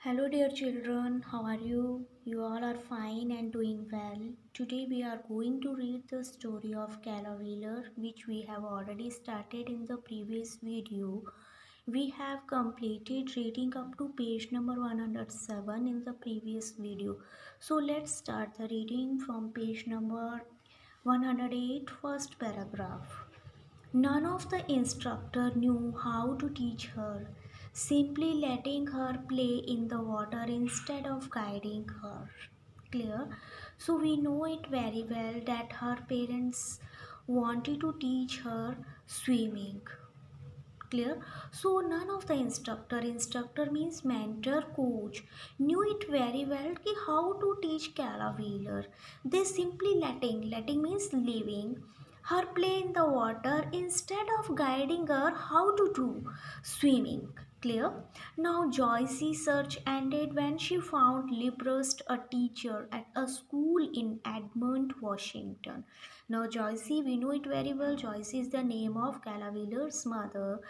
Hello, dear children. How are you? You all are fine and doing well. Today, we are going to read the story of Calla Wheeler, which we have already started in the previous video. We have completed reading up to page number 107 in the previous video. So, let's start the reading from page number 108, first paragraph. None of the instructor knew how to teach her, simply letting her play in the water instead of guiding her. Clear? So we know it very well that her parents wanted to teach her swimming. Clear? So none of the instructor means mentor, coach, knew it very well ki how to teach Calla Wheeler. They simply letting means leaving her play in the water instead of guiding her how to do swimming. Clear? Now Joyce's search ended when she found Librust, a teacher at a school in Edmond, Washington. Now Joyce, we know it very well. Joyce is the name of Calla Wheeler's mother.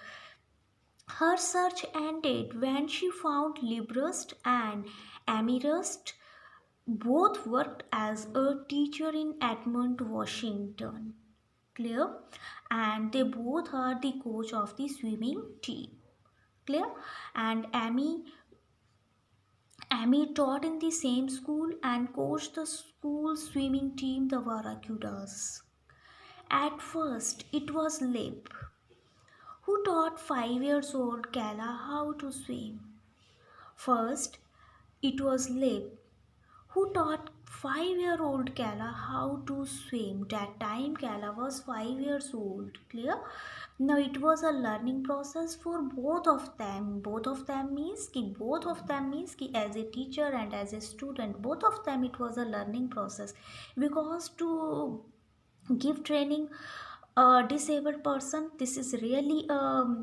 Her search ended when she found Librust and Amherst. Both worked as a teacher in Edmond, Washington. Clear? And they both are the coach of the swimming team. Clear? And Amy taught in the same school and coached the school swimming team, the Barracudas. At first, it was Lib who taught 5 years old Calla how to swim. First, it was Lib who taught 5-year-old Calla how to swim. That time Calla was 5 years old. Clear? Now it was a learning process for both of them. Both of them means ki as a teacher and as a student, both of them it was a learning process, because to give training a disabled person, this is really a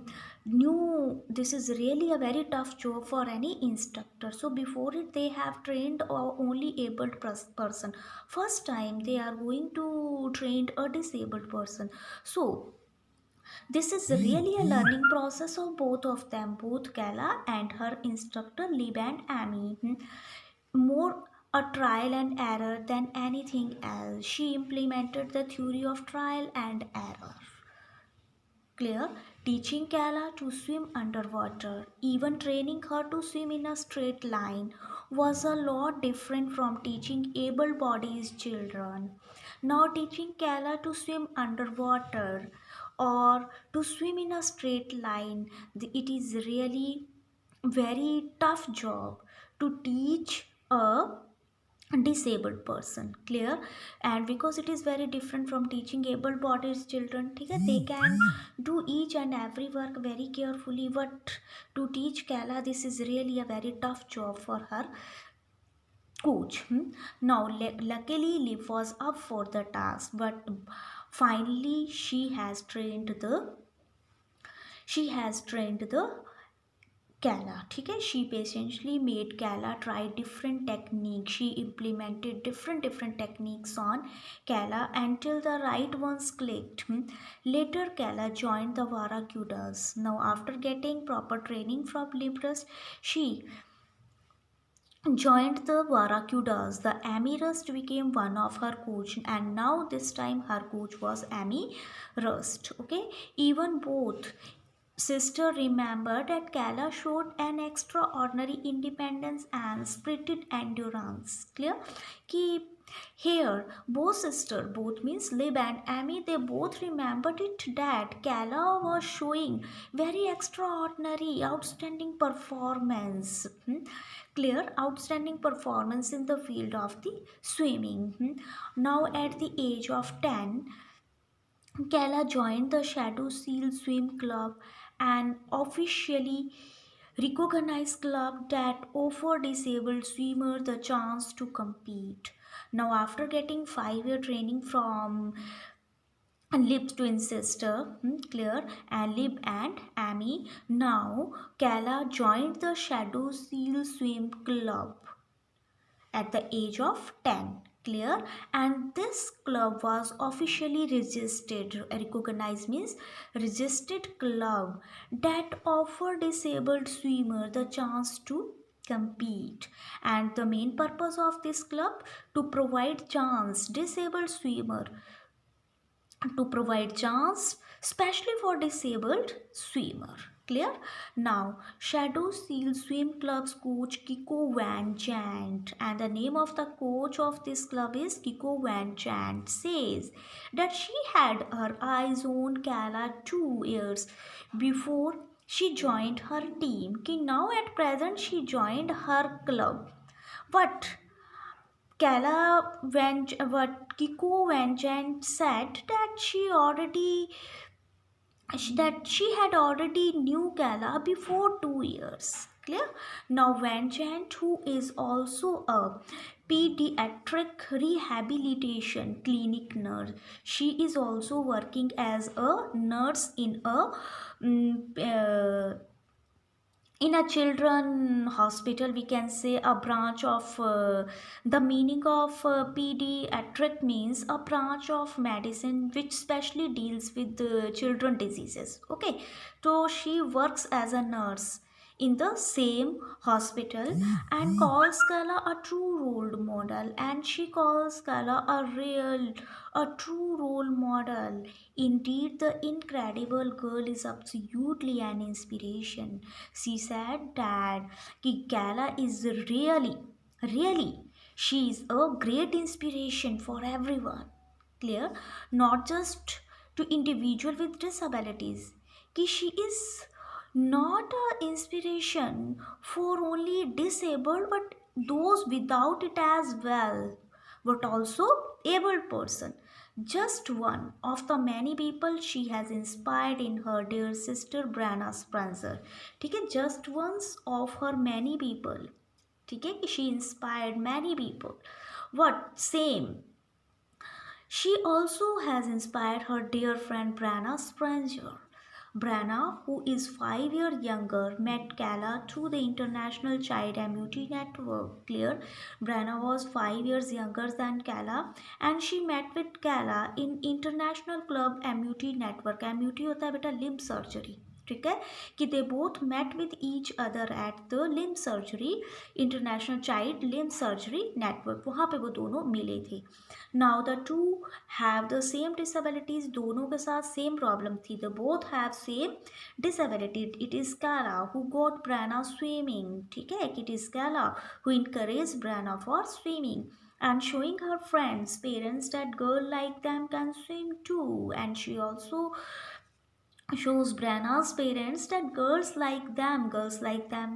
very tough job for any instructor. So before it they have trained a only abled person. First time they are going to train a disabled person. So this is really a learning process of both of them, both Calla and her instructor Lib and Amy. More a trial and error than anything else. She implemented the theory of trial and error. Clear? Teaching Calla to swim underwater, even training her to swim in a straight line, was a lot different from teaching able-bodied children. Now teaching Calla to swim underwater or to swim in a straight line, it is really very tough job to teach a disabled person. Clear? And because it is very different from teaching able bodied children, they can do each and every work very carefully, but to teach Calla this is really a very tough job for her coach. Now luckily Liv was up for the task, but finally she has trained the Calla. Okay, she patiently made Calla try different techniques. She implemented different techniques on Calla until the right ones clicked. Later Calla joined the Barracudas. Now after getting proper training from Librust, she joined the Barracudas. The Amy Rust became one of her coach, and now this time her coach was Amy Rust. Okay, even both sister remembered that Calla showed an extraordinary independence and spirited endurance. Clear? Keep here, both means Lib and Amy, they both remembered it that Calla was showing very extraordinary, outstanding performance. Clear? Outstanding performance in the field of the swimming. Now at the age of 10, Calla joined the Shadow Seal Swim Club, an officially recognized club that offered disabled swimmers the chance to compete. Now, after getting 5-year training from Lib's twin sister, Claire, and Lib and Amy, now Calla joined the Shadow Seal Swim Club at the age of 10. Clear? And this club was officially registered. Recognized means registered club that offered disabled swimmer the chance to compete. And the main purpose of this club, to provide chance disabled swimmer, to provide chance especially for disabled swimmer. Clear? Now, Shadow Seal Swim Club's coach Kiko Van Chant, and the name of the coach of this club is Kiko Van Chant, says that she had her eyes on Kala 2 years before she joined her team. Now at present she joined her club. But what Kiko Vanjant said that she had already knew Kala before 2 years. Clear? Now Vanjant, who is also a pediatric rehabilitation clinic nurse, she is also working as a nurse in a children hospital, we can say a branch of the meaning of pediatric means a branch of medicine which specially deals with the children diseases. Okay, so she works as a nurse in the same hospital and calls Kala a true role model, and she calls Kala a true role model. Indeed, the incredible girl is absolutely an inspiration. She said that Kala is really, she is a great inspiration for everyone. Clear? Not just to individual with disabilities. She is not a inspiration for only disabled but those without it as well, but also able person. Just one of the many people she has inspired in her dear sister Brana Spencer. ठीक है, just once of her many people. ठीक है, she inspired many people. What same, she also has inspired her dear friend Brana Spencer. Brana, who is 5 years younger, met Kala through the International Child Amputee Network. Clear? Brana was 5 years younger than Kala and she met with Kala in International Club Amputee Network. Amputee होता है बेटा limb surgery. ठीक है कि they both met with each other at the limb surgery, International Child Limb Surgery Network. वहाँ पे वो दोनों मिले थे. Now the two have the same disabilities. दोनों के साथ same problem थी. They both have same disability. It is Kala who got Brana swimming. ठीक है? It is Kala who encouraged Brana for swimming and showing her friends, parents that girl like them can swim too. And she also shows Brana's parents that girls like them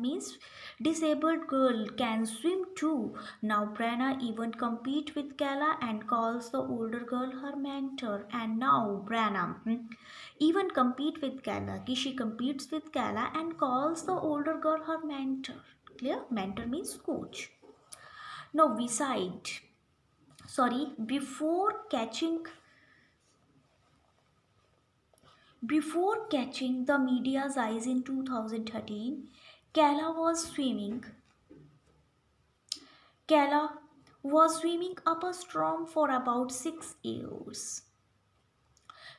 means disabled girl can swim too. Now Brana even compete with Kala and calls the older girl her mentor. And now Brana even compete with Kala. She competes with Kala and calls the older girl her mentor. Clear? Mentor means coach. Now before catching the media's eyes in 2013, Kala was swimming. Kala was swimming up a storm for about 6 years.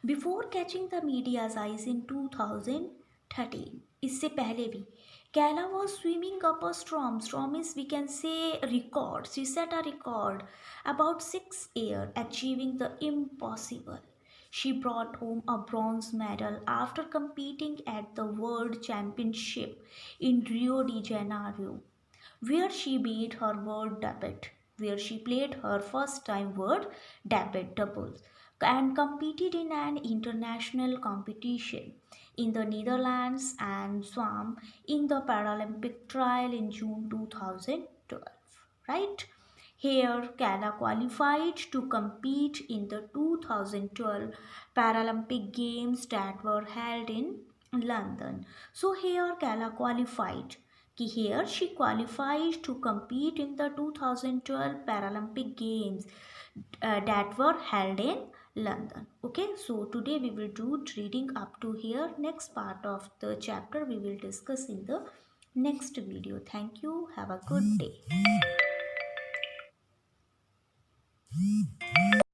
Before catching the media's eyes in 2013, इससे पहले भी Kala was swimming up a storm. Storm is, we can say, record. She set a record about 6 years, achieving the impossible. She brought home a bronze medal after competing at the World Championship in Rio de Janeiro, where she made her world debut, where she played her first time world debut doubles and competed in an international competition in the Netherlands and swam in the Paralympic trial in June 2012. Right? Here, Kala qualified to compete in the 2012 Paralympic Games that were held in London. So here Kala qualified. Here she qualified to compete in the 2012 Paralympic Games that were held in London. Okay, so today we will do reading up to here. Next part of the chapter we will discuss in the next video. Thank you. Have a good day.